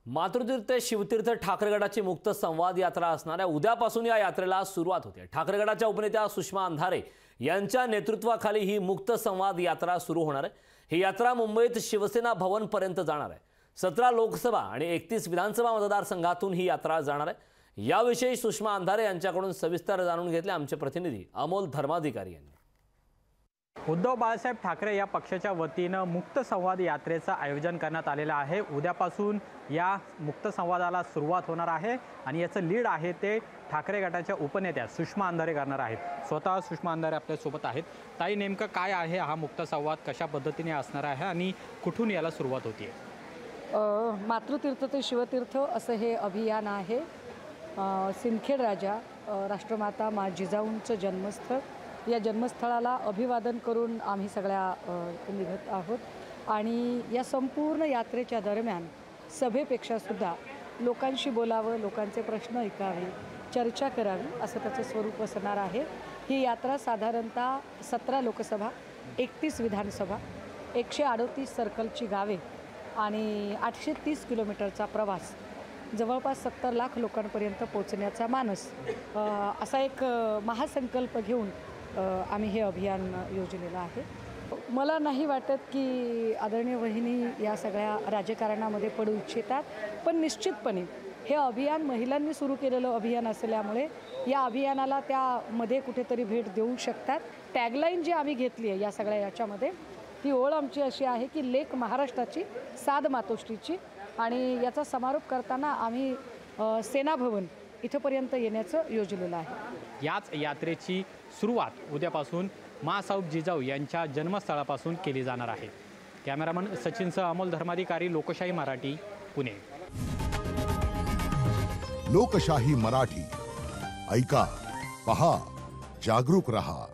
मातृतीर्थ शिवतीर्थ ठाकरेगडाची मुक्त संवाद यात्रा असणाऱ्या उद्यापासून या यात्रेला सुरुवात होते। ठाकरेगडाच्या उपनेत्या सुषमा अंधारे यांच्या नेतृत्वाखाली ही मुक्त संवाद यात्रा सुरू होणार आहे। ही यात्रा मुंबईत शिवसेना भवन पर्यंत जाणार आहे। 17 लोकसभा आणि 31 विधानसभा मतदारसंघातून ही यात्रा जाणार आहे। याविषयी सुषमा अंधारे यांच्याकडून सविस्तर जाणून घेतले आमचे प्रतिनिधी अमोल धर्माधिकारी यांनी। उद्धव बाळासाहेब ठाकरे या पक्षाच्या वतीने मुक्त संवाद यात्रेचं आयोजन करण्यात आलेलं आहे। उद्यापासून या मुक्त संवादाला सुरुवात होणार आहे आणि याचं लीड आहे ते ठाकरे गटाच्या उपनेत्या सुषमा अंधारे करणार आहेत। स्वतः सुषमा अंधारे आपल्या सोबत आहेत। ताई, नेमकं काय आहे हा मुक्त संवाद, कशा पद्धतीने असणार आहे आणि कुठून याला सुरुवात होते? मातृतीर्थ ते शिवतीर्थ असं हे अभियान आहे। सिंदखेड राजा राष्ट्रमाता मा जिजाऊंचं जन्मस्थळ, या जन्मस्थळाला अभिवादन करून आम्ही सगळ्या निघत आहोत आणि या संपूर्ण यात्रेच्या दरम्यान सभेपेक्षा सुद्धा लोकांशी बोलावं, लोकांचे प्रश्न ऐकावे, चर्चा करावी असं त्याचं स्वरूप असणार आहे। ही यात्रा साधारणतः 17 लोकसभा, 31 विधानसभा, 138 सर्कलची गावे आणि 830 किलोमीटरचा प्रवास, जवळपास 70 लाख लोकांपर्यंत पोहोचण्याचा मानस असा एक महासंकल्प घेऊन आम्ही हे अभियान योजलेलं आहे। मला नाही वाटत की आदरणीय वहिनी या सगळ्या राजकारणामध्ये पडू इच्छितात, पण निश्चितपणे हे अभियान महिलांनी सुरू केलेलं अभियान असल्यामुळे या अभियानाला त्यामध्ये कुठेतरी भेट देऊ शकतात। टॅगलाईन जी आम्ही घेतली आहे या सगळ्या याच्यामध्ये, ती ओळ आमची अशी आहे की लेक महाराष्ट्राची, साध मातोश्रीची, आणि याचा समारोप करताना आम्ही सेना भवन इथपर्यंत येण्याचं योजलेलं आहे। याच यात्रेची सुरुवात उद्यापासून माँसाहेब जिजाऊ यांच्या जन्मस्थळापासून केली जाणार आहे। कॅमेरामन सचिनसह अमोल धर्माधिकारी, लोकशाही मराठी, पुणे। लोकशाही मराठी, ऐका, पहा, जागरूक रहा।